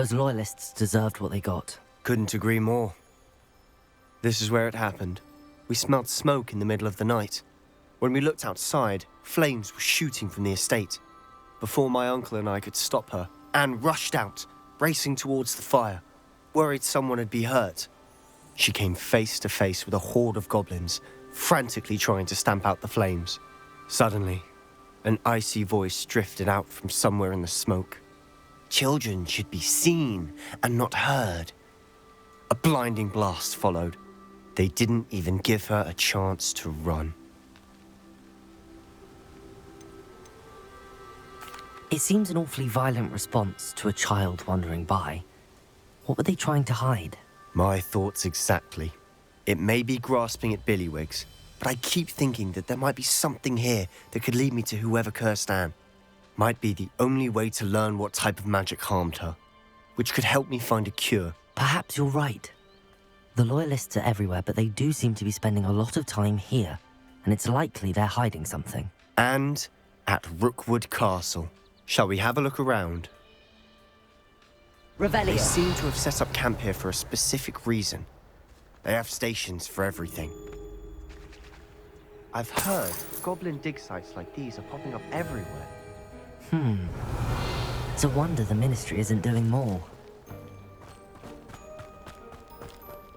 Those loyalists deserved what they got. Couldn't agree more. This is where it happened. We smelled smoke in the middle of the night. When we looked outside, flames were shooting from the estate. Before my uncle and I could stop her, Anne rushed out, racing towards the fire, worried someone had been hurt. She came face to face with a horde of goblins, frantically trying to stamp out the flames. Suddenly, an icy voice drifted out from somewhere in the smoke. Children should be seen and not heard. A blinding blast followed. They didn't even give her a chance to run. It seems an awfully violent response to a child wandering by. What were they trying to hide? My thoughts exactly. It may be grasping at Billywigs, but I keep thinking that there might be something here that could lead me to whoever cursed Anne. Might be the only way to learn what type of magic harmed her, which could help me find a cure. Perhaps you're right. The Loyalists are everywhere, but they do seem to be spending a lot of time here, and it's likely they're hiding something. And at Rookwood Castle. Shall we have a look around? Revelio. They seem to have set up camp here for a specific reason. They have stations for everything. I've heard goblin dig sites like these are popping up everywhere. It's a wonder the Ministry isn't doing more.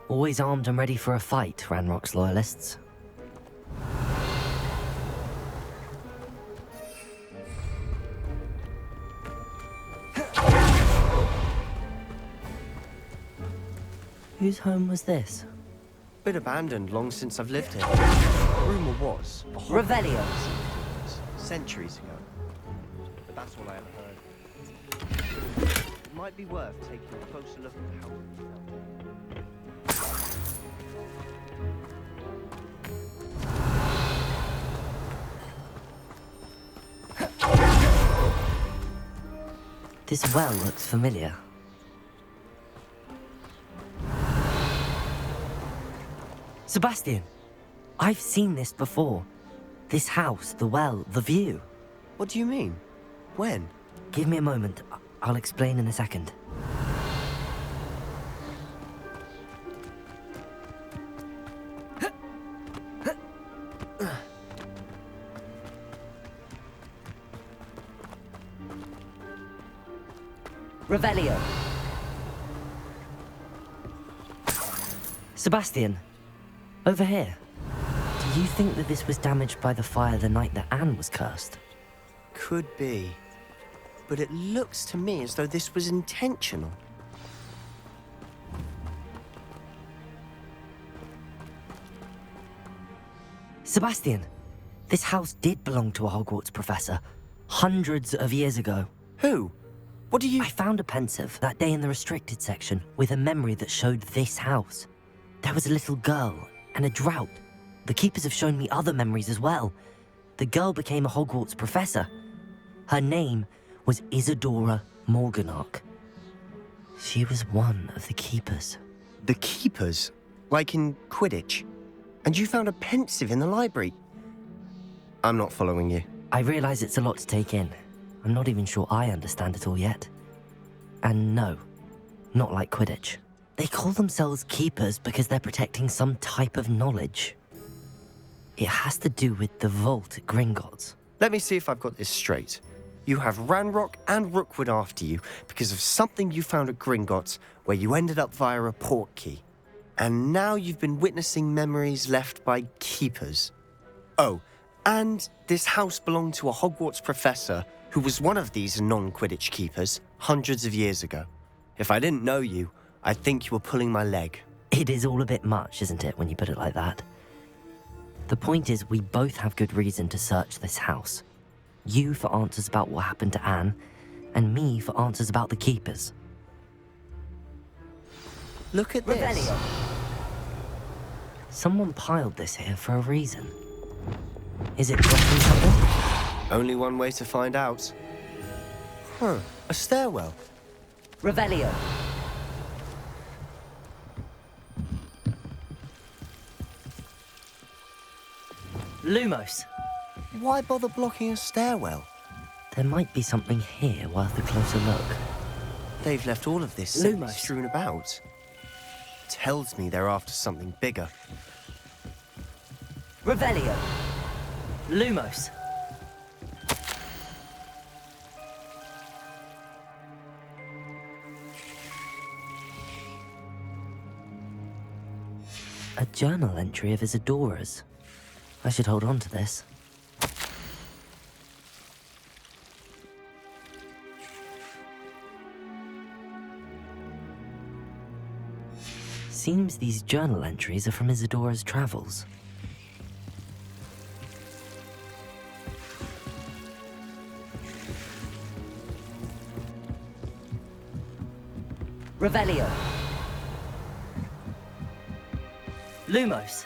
Always armed and ready for a fight, Ranrock's Loyalists. Whose home was this? Been abandoned long since I've lived here. Rumor was a Revelio. Centuries ago. But that's all I ever heard. It might be worth taking a closer look at the house. This well looks familiar. Sebastian, I've seen this before. This house, the well, the view. What do you mean? When? Give me a moment. I'll explain in a second. Revelio. Sebastian, over here. Do you think that this was damaged by the fire the night that Anne was cursed? Could be. But it looks to me as though this was intentional. Sebastian, this house did belong to a Hogwarts professor, hundreds of years ago. Who? What do you... I found a pensive that day in the restricted section with a memory that showed this house. There was a little girl and a drought. The keepers have shown me other memories as well. The girl became a Hogwarts professor. Her name was Isadora Morganach. She was one of the keepers. The keepers? Like in Quidditch? And you found a pensive in the library? I'm not following you. I realize it's a lot to take in. I'm not even sure I understand it all yet. And no, not like Quidditch. They call themselves keepers because they're protecting some type of knowledge. It has to do with the vault at Gringotts. Let me see if I've got this straight. You have Ranrock and Rookwood after you because of something you found at Gringotts where you ended up via a portkey. And now you've been witnessing memories left by keepers. Oh, and this house belonged to a Hogwarts professor who was one of these non-Quidditch keepers hundreds of years ago. If I didn't know you, I'd think you were pulling my leg. It is all a bit much, isn't it, when you put it like that? The point is, we both have good reason to search this house. You for answers about what happened to Anne, and me for answers about the keepers. Look at this. Revelio. Someone piled this here for a reason. Is it blocking something? Only one way to find out. Huh, a stairwell. Revelio. Lumos. Why bother blocking a stairwell? There might be something here worth a closer look. they've left all of this Lumos. strewn about. Tells me they're after something bigger. Revelio. Lumos. A journal entry of Isadora's. I should hold on to this. Seems these journal entries are from Isadora's travels. Revelio. Lumos.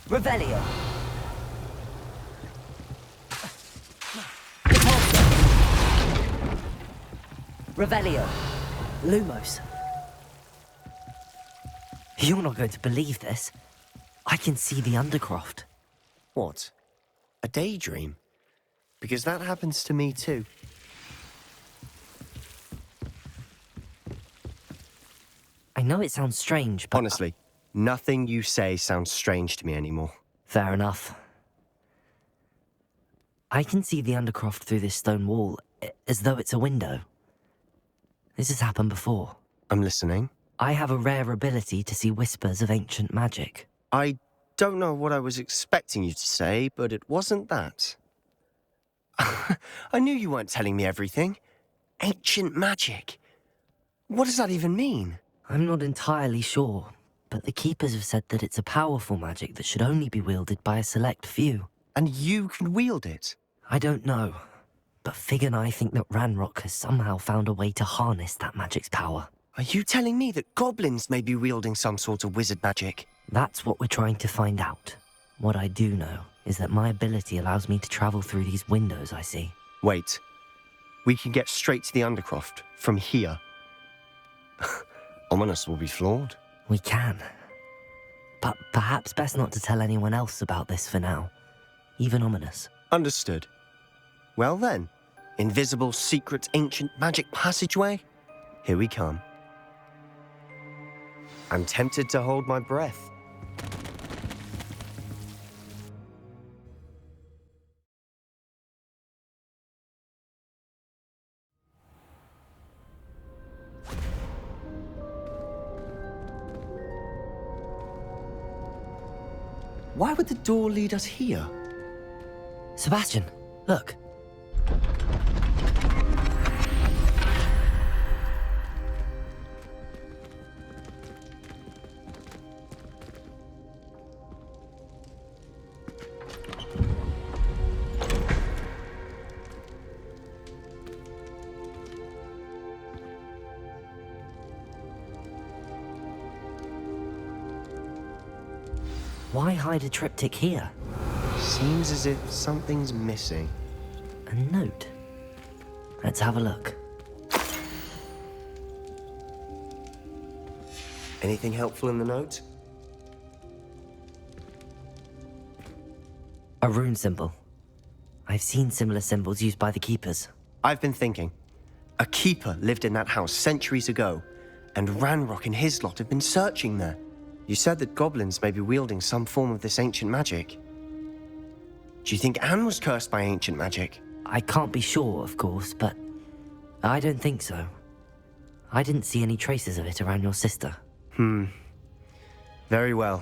Revelio. Depulso. Revelio. Lumos. You're not going to believe this. I can see the Undercroft. What? A daydream? Because that happens to me too. I know it sounds strange, but... Honestly, nothing you say sounds strange to me anymore. Fair enough. I can see the Undercroft through this stone wall, as though it's a window. This has happened before. I'm listening. I have a rare ability to see whispers of ancient magic. I don't know what I was expecting you to say, but it wasn't that. I knew you weren't telling me everything. Ancient magic. What does that even mean? I'm not entirely sure, but the Keepers have said that it's a powerful magic that should only be wielded by a select few. And you can wield it? I don't know, but Fig and I think that Ranrock has somehow found a way to harness that magic's power. Are you telling me that goblins may be wielding some sort of wizard magic? That's what we're trying to find out. What I do know is that my ability allows me to travel through these windows I see. Wait. We can get straight to the Undercroft from here. Ominous will be floored. We can. But perhaps best not to tell anyone else about this for now. Even Ominous. Understood. Well then, invisible, secret, ancient magic passageway? Here we come. I'm tempted to hold my breath. Why would the door lead us here? Sebastian, look. Why hide a triptych here? Seems as if something's missing. A note. Let's have a look. Anything helpful in the note? A rune symbol. I've seen similar symbols used by the Keepers. I've been thinking. A keeper lived in that house centuries ago, and Ranrock and his lot have been searching there. You said that goblins may be wielding some form of this ancient magic. Do you think Anne was cursed by ancient magic? I can't be sure, of course, but I don't think so. I didn't see any traces of it around your sister. Very well.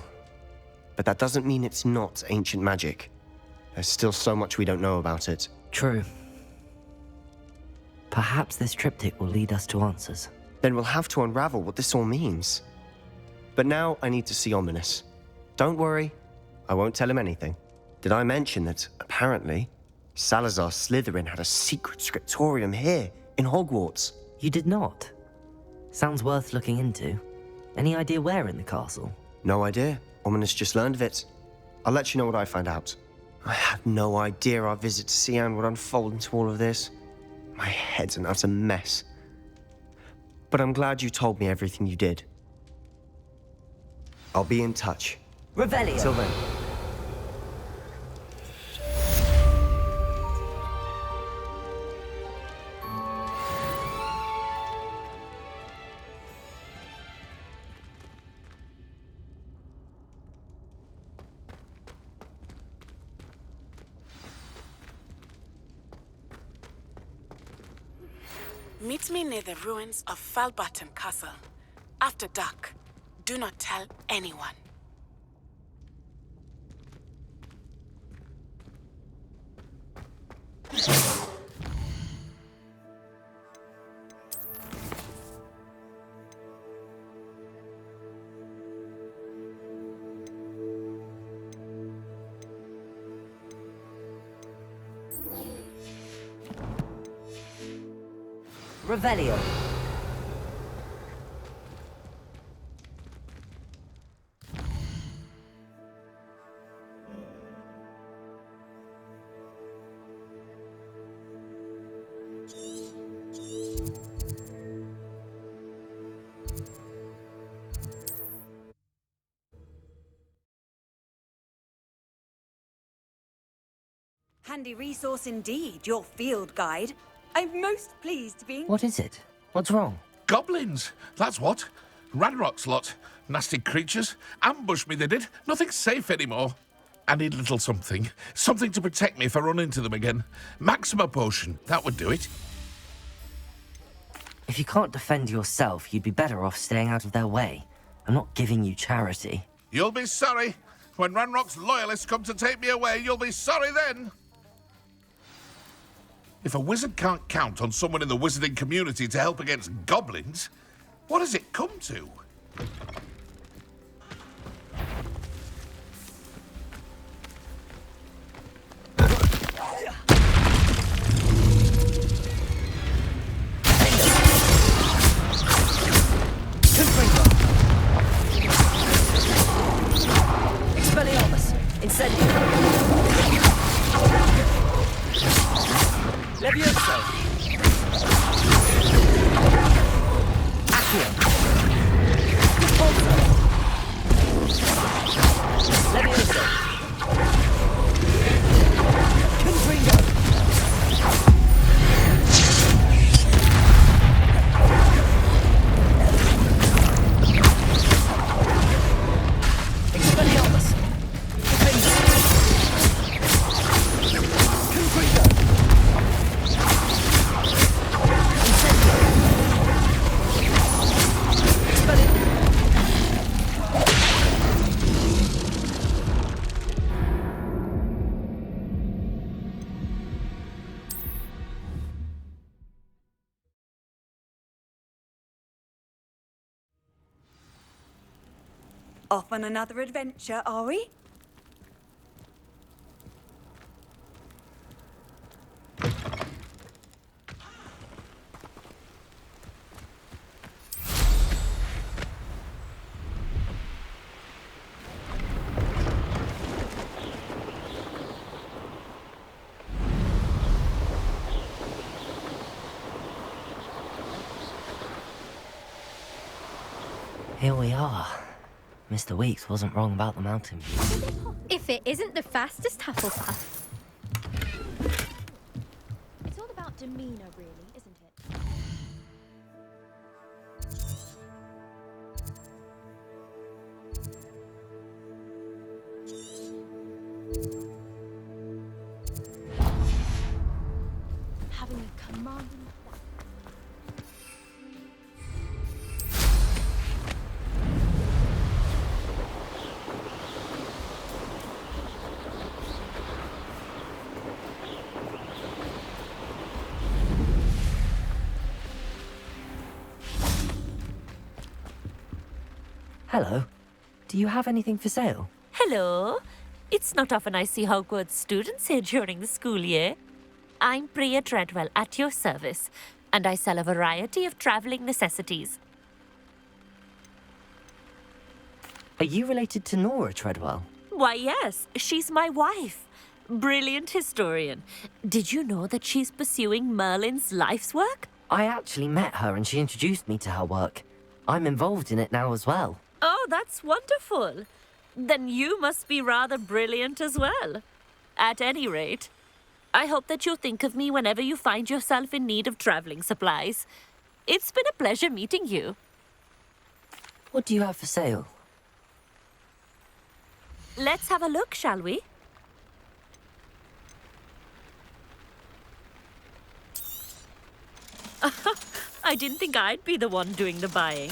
But that doesn't mean it's not ancient magic. There's still so much we don't know about it. True. Perhaps this triptych will lead us to answers. Then we'll have to unravel what this all means. But now I need to see Ominous. Don't worry, I won't tell him anything. Did I mention that, apparently, Salazar Slytherin had a secret scriptorium here in Hogwarts? You did not? Sounds worth looking into. Any idea where in the castle? No idea. Ominous just learned of it. I'll let you know what I find out. I had no idea our visit to Sian would unfold into all of this. My head's an utter mess. But I'm glad you told me everything you did. I'll be in touch. Revelio. Till then. Meet me near the ruins of Falbutton Castle. After dark. Do not tell anyone. Revelio. Handy resource indeed, your field guide. I'm most pleased to be... What is it? What's wrong? Goblins, that's what. Ranrock's lot. Nasty creatures. Ambushed me, they did. Nothing's safe anymore. I need a little something. Something to protect me if I run into them again. Maxima potion, that would do it. If you can't defend yourself, you'd be better off staying out of their way. I'm not giving you charity. You'll be sorry. When Ranrock's loyalists come to take me away, you'll be sorry then. If a wizard can't count on someone in the wizarding community to help against goblins, what does it come to? Expelliarmus! Incendio! Levioso! Accio! Depulso! Levioso! Confringo! Expelliarmus! Confringo! Confringo! Off on another adventure, are we? Here we are. Mr. Weeks wasn't wrong about the mountain view. If it isn't the fastest Hufflepuff. It's all about demeanor, really, isn't it? Having a commanding... Hello. Do you have anything for sale? Hello. It's not often I see Hogwarts students here during the school year. I'm Priya Treadwell at your service, and I sell a variety of traveling necessities. Are you related to Nora Treadwell? Why, yes, she's my wife. Brilliant historian. Did you know that she's pursuing Merlin's life's work? I actually met her and she introduced me to her work. I'm involved in it now as well. Oh, that's wonderful. Then you must be rather brilliant as well. At any rate, I hope that you'll think of me whenever you find yourself in need of traveling supplies. It's been a pleasure meeting you. What do you have for sale? Let's have a look, shall we? I didn't think I'd be the one doing the buying.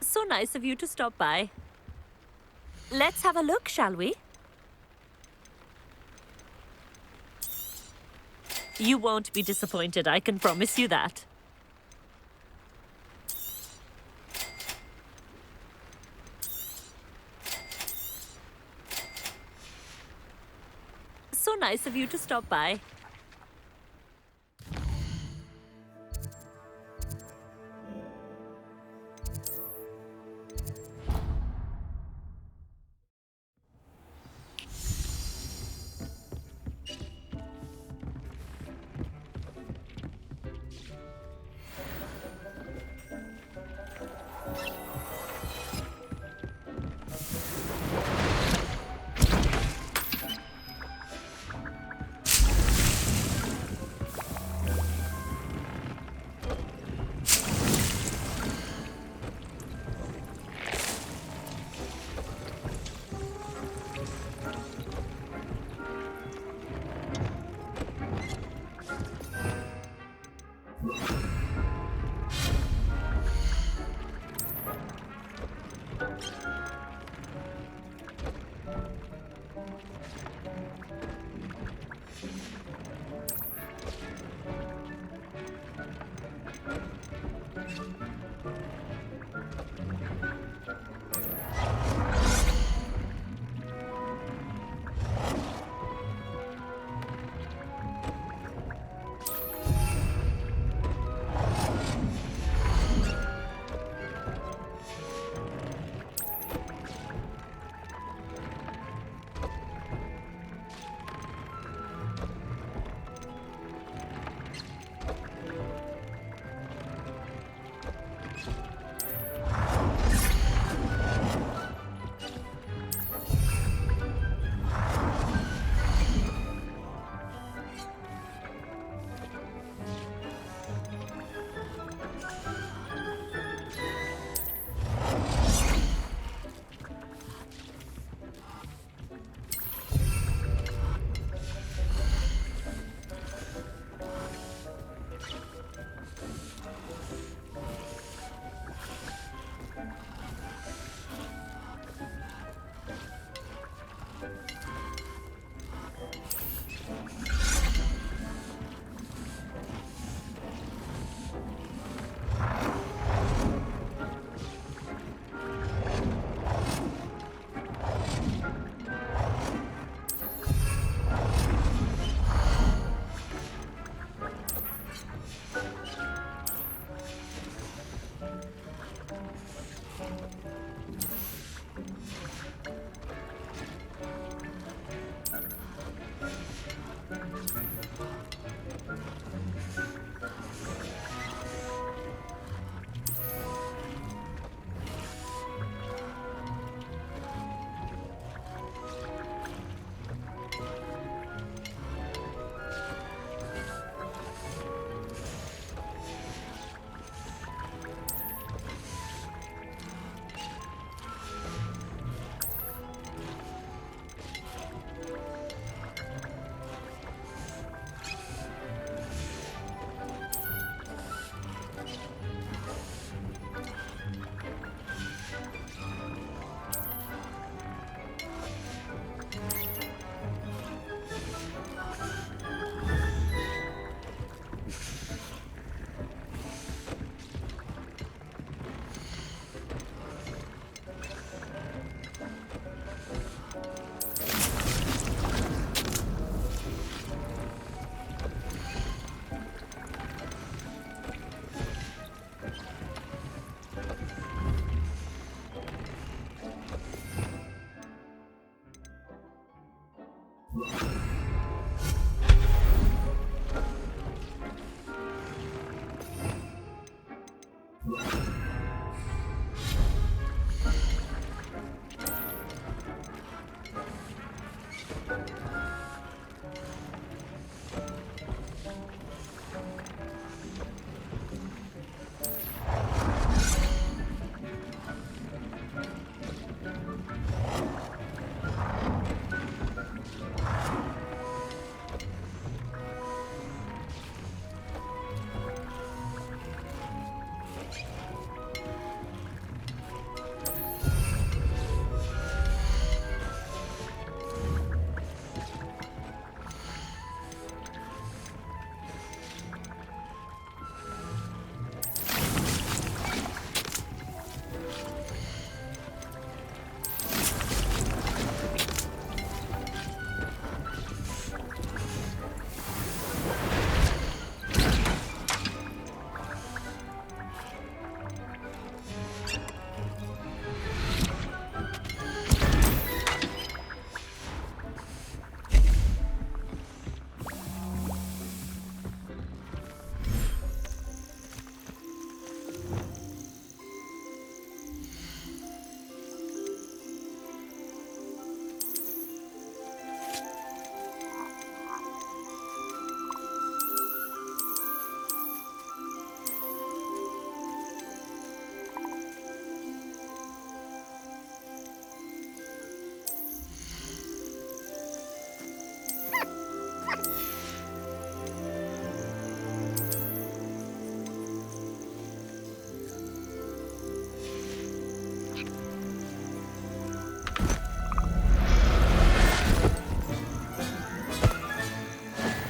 So nice of you to stop by. Let's have a look, shall we? You won't be disappointed, I can promise you that. So nice of you to stop by.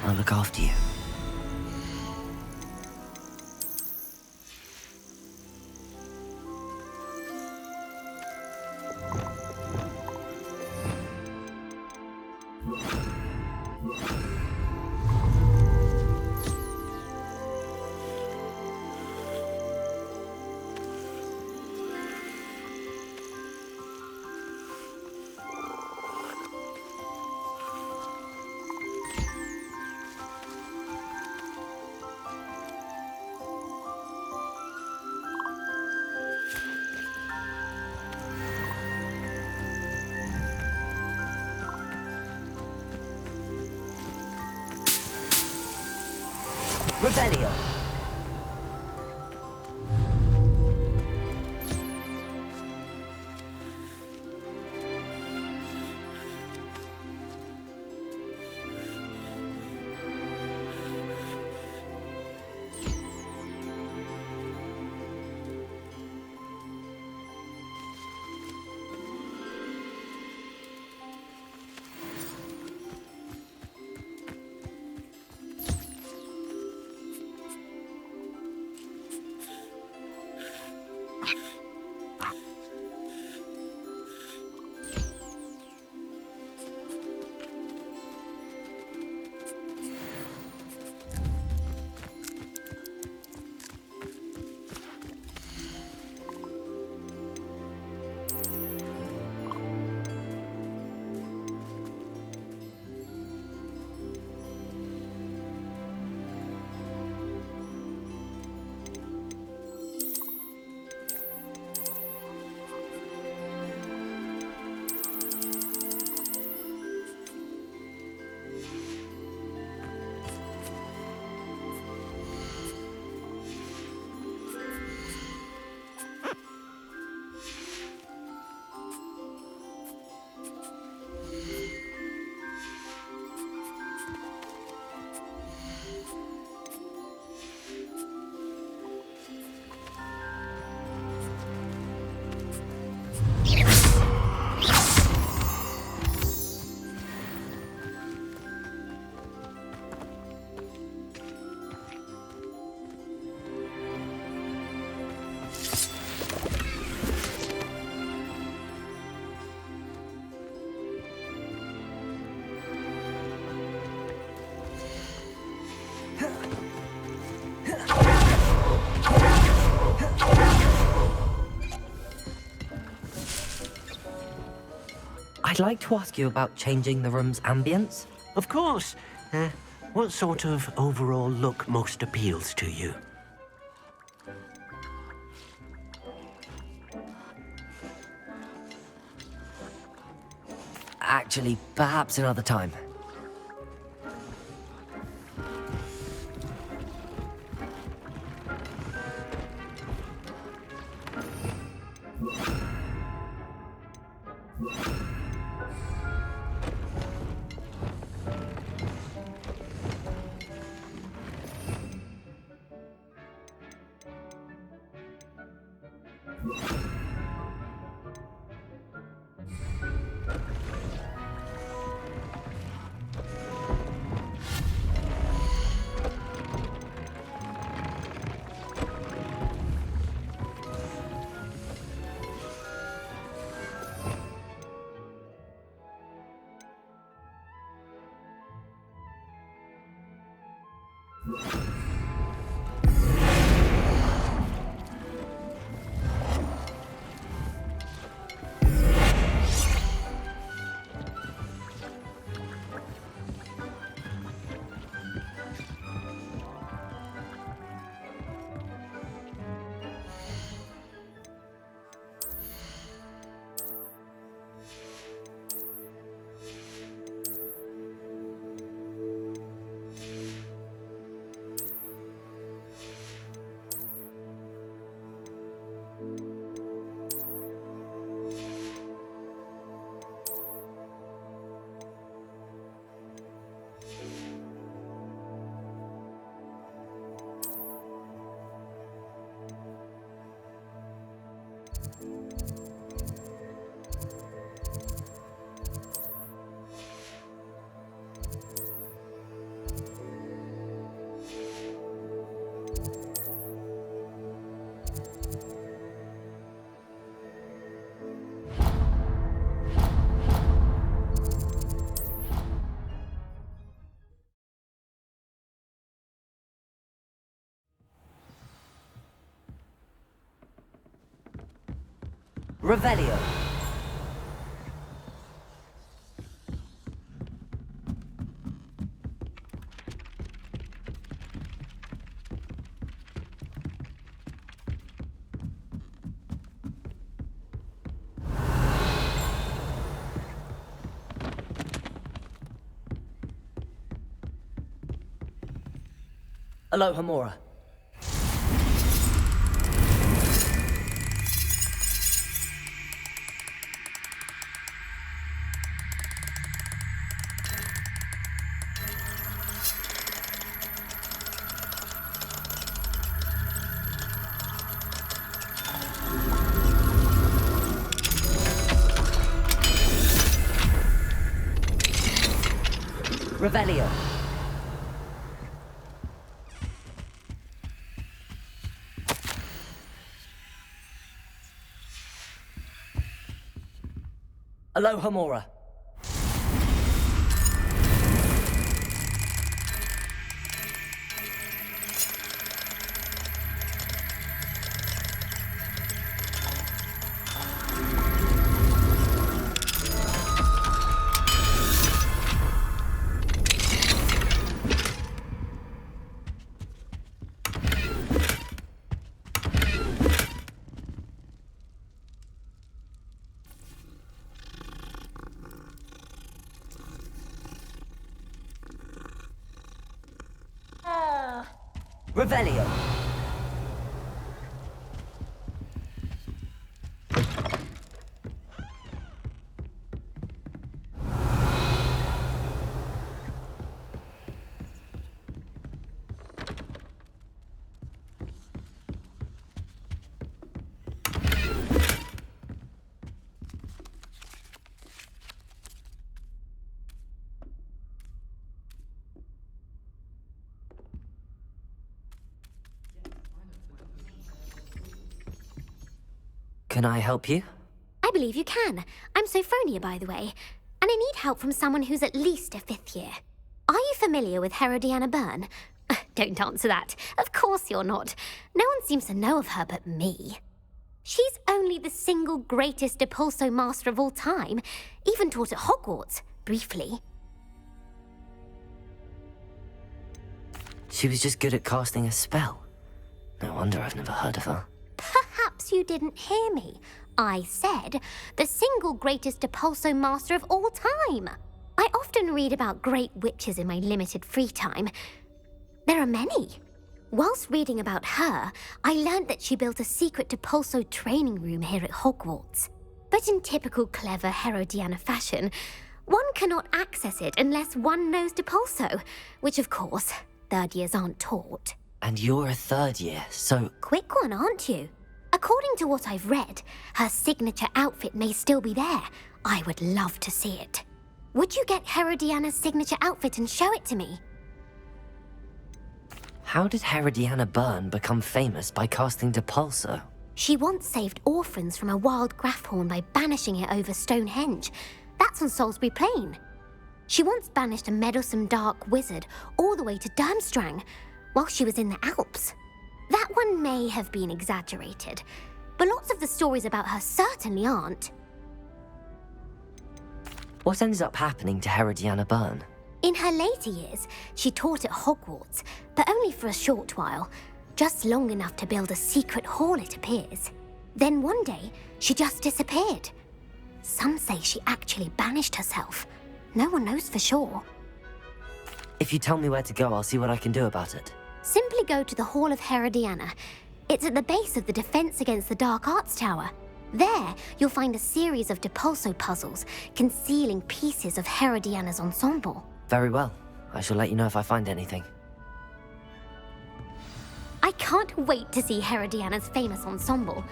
I'll look after you. Rebellion! I'd like to ask you about changing the room's ambience. Of course. What sort of overall look most appeals to you? Actually, perhaps another time. Revelio. Aloha Mora. Revelio. Aloha Mora. Revelio. Can I help you? I believe you can. I'm Sophronia, by the way, and I need help from someone who's at least a 5th year. Are you familiar with Herodiana Byrne? Don't answer that. Of course you're not. No one seems to know of her but me. She's only the single greatest Depulso master of all time, even taught at Hogwarts, briefly. She was just good at casting a spell. No wonder I've never heard of her. Perhaps perhaps you didn't hear me. I said the single greatest Depulso master of all time. I often read about great witches in my limited free time. There are many. Whilst reading about her, I learned that she built a secret Depulso training room here at Hogwarts. But in typical clever Herodiana fashion, one cannot access it unless one knows Depulso, which of course, third years aren't taught. And you're a third year, so... Quick one, aren't you? According to what I've read, her signature outfit may still be there. I would love to see it. Would you get Herodiana's signature outfit and show it to me? How did Herodiana Byrne become famous by casting Depulso? She once saved orphans from a wild Grafhorn by banishing it over Stonehenge. That's on Salisbury Plain. She once banished a meddlesome dark wizard all the way to Durmstrang while she was in the Alps. That one may have been exaggerated, but lots of the stories about her certainly aren't. What ended up happening to Herodiana Byrne? In her later years, she taught at Hogwarts, but only for a short while, just long enough to build a secret hall, it appears. Then one day, she just disappeared. Some say she actually banished herself. No one knows for sure. If you tell me where to go, I'll see what I can do about it. Simply go to the Hall of Herodiana. It's at the base of the Defense Against the Dark Arts Tower. There, you'll find a series of Depulso puzzles concealing pieces of Herodiana's ensemble. Very well. I shall let you know if I find anything. I can't wait to see Herodiana's famous ensemble.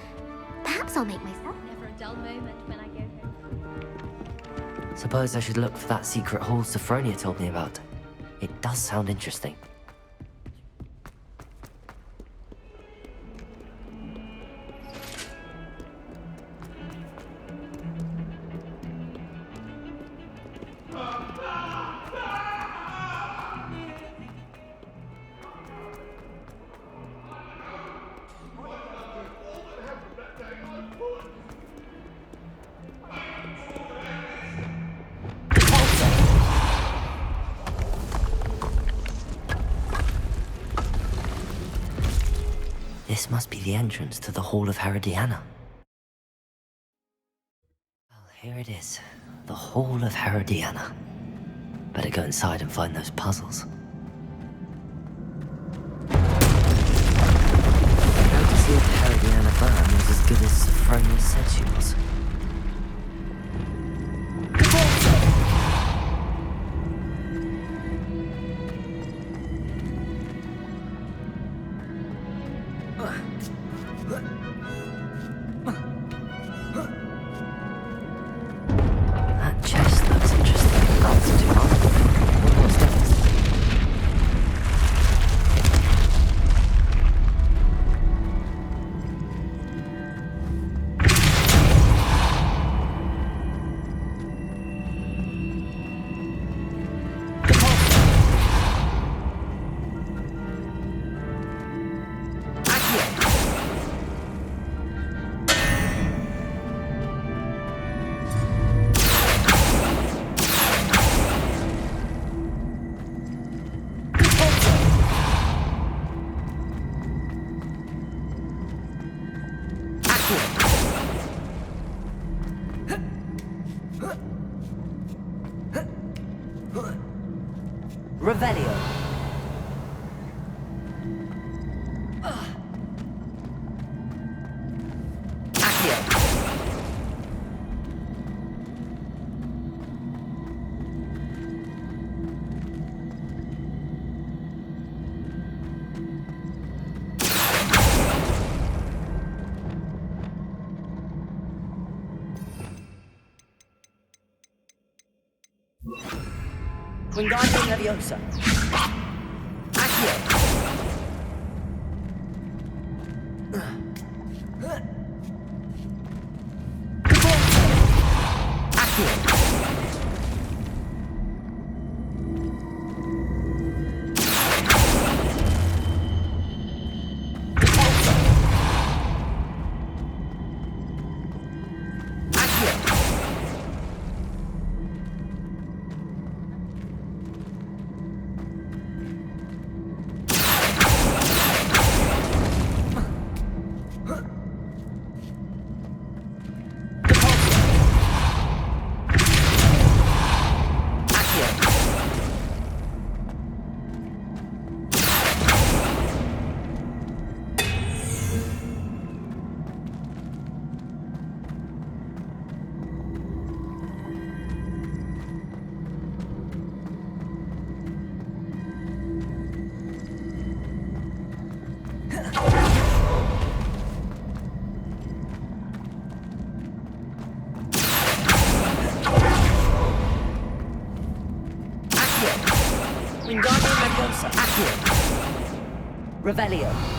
Perhaps I'll make myself. Never a dull moment when I go home. Suppose I should look for that secret hall Sophronia told me about. It does sound interesting. This must be the entrance to the Hall of Herodiana. Well, here it is. The Hall of Herodiana. Better go inside and find those puzzles. How to see if Herodiana Byrne was as good as Sophronia said she was. That chest looks interesting. Not too hard. What's next? Revelio. Accio. Wingardium Leviosa. Accio. Revelio.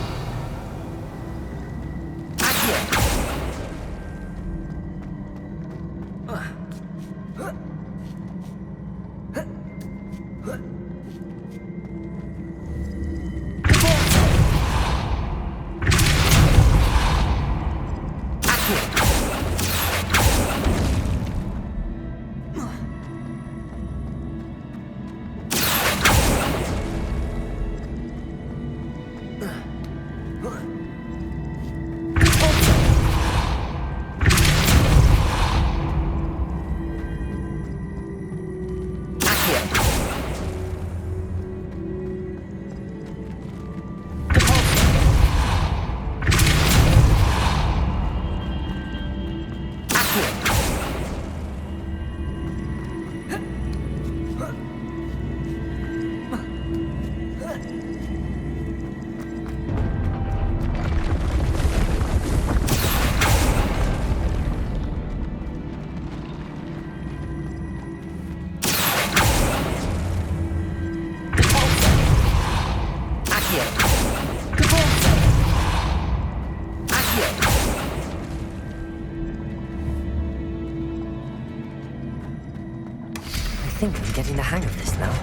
I think I'm getting the hang of this now.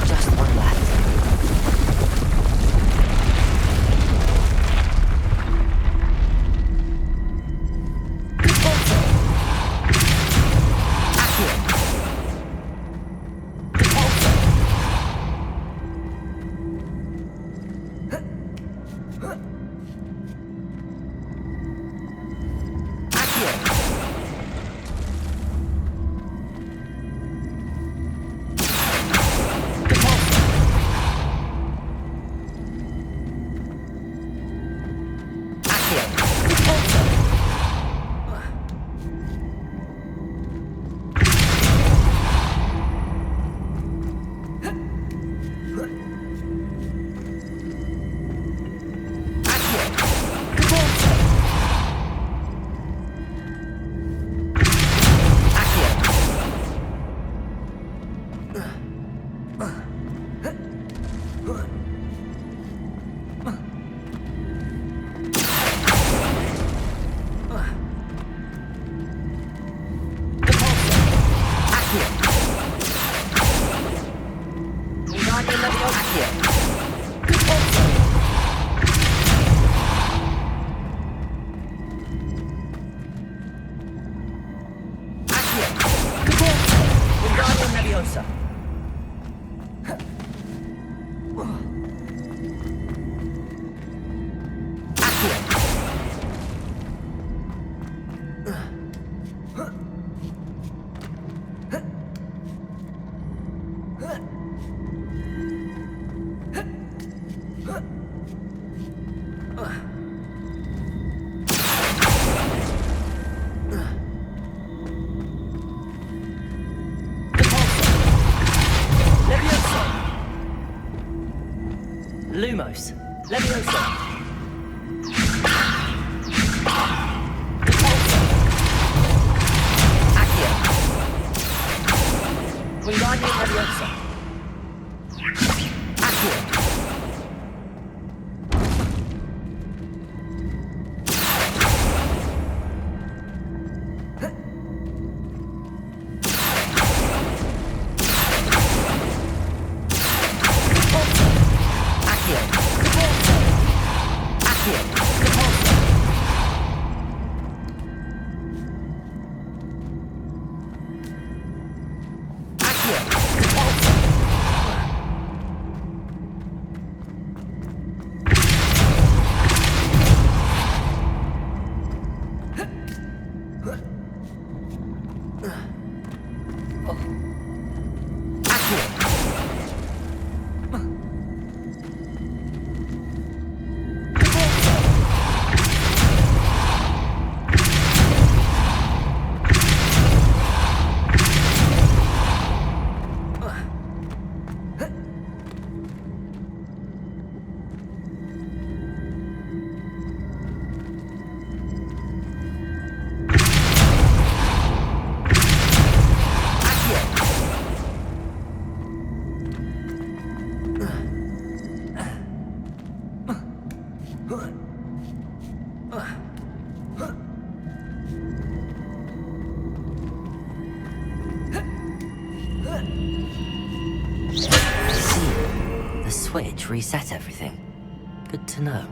Just one left. Lumos. Levioso. Accio. Wingardium Leviosa. Accio. See, the switch reset everything. Good to know.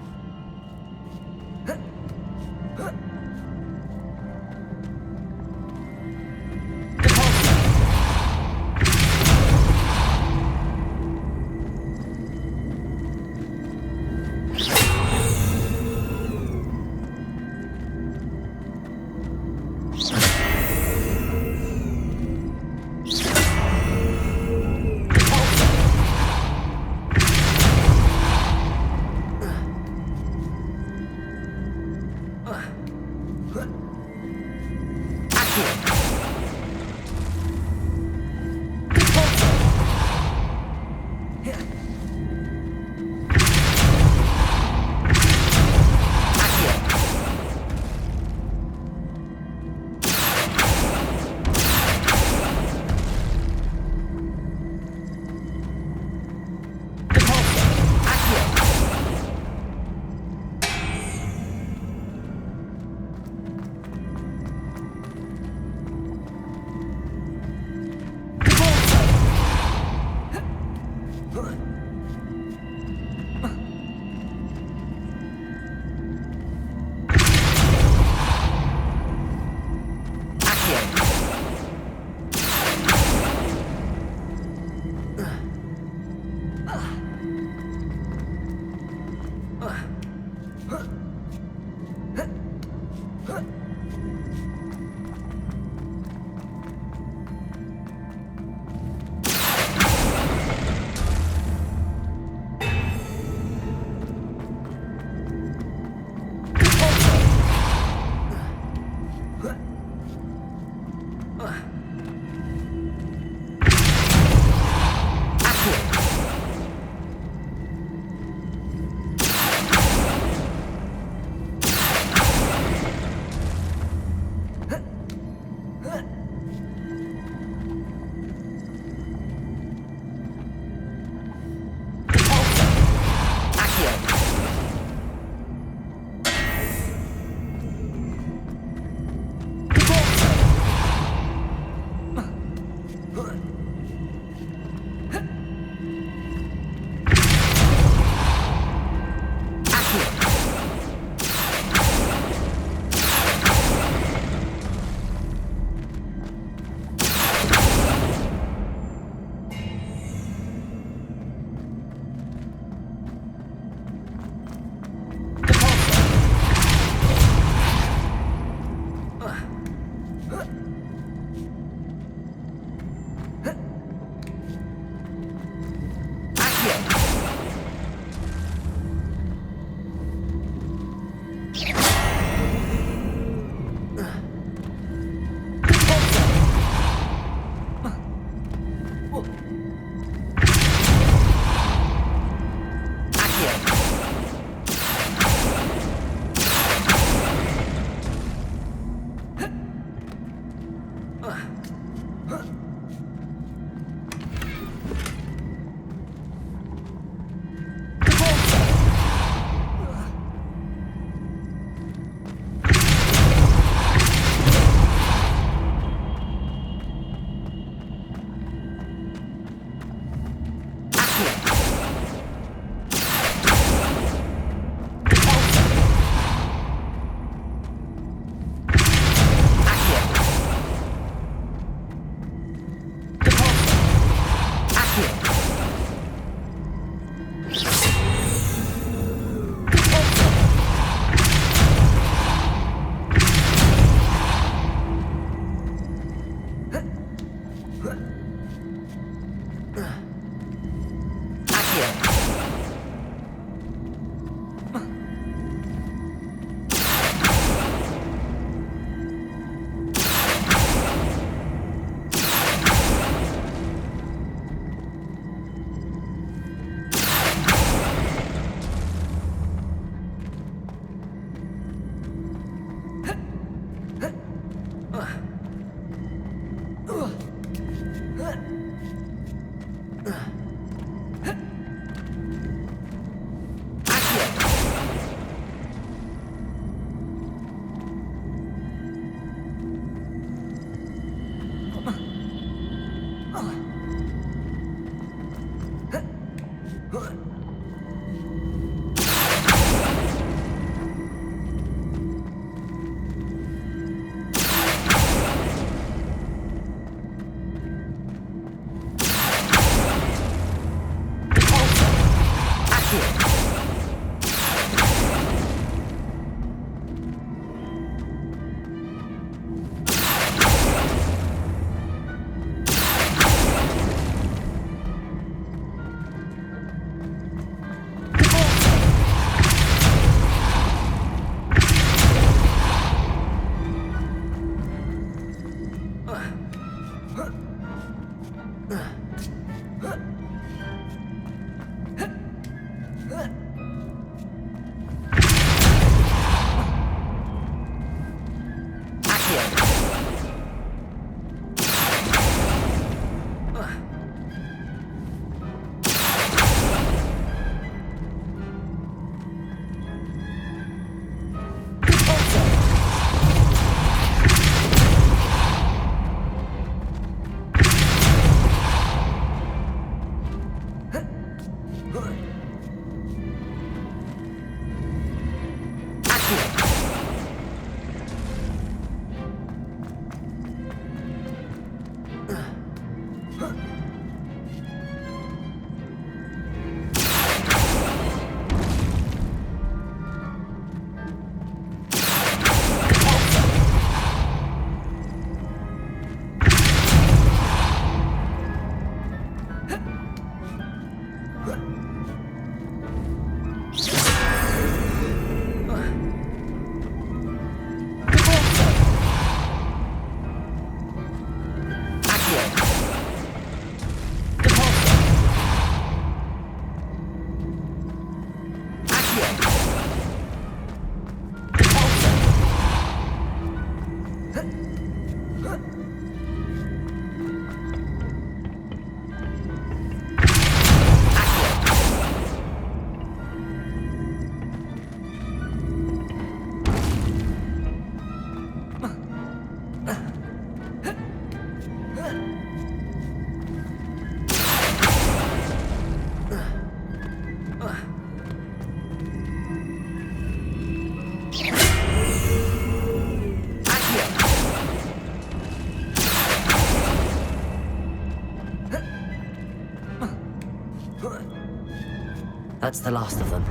That's the last of them.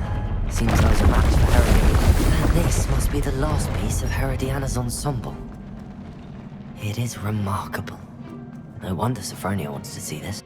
Seems those are maps for Herodiana. And this must be the last piece of Herodiana's ensemble. It is remarkable. No wonder Sophronia wants to see this.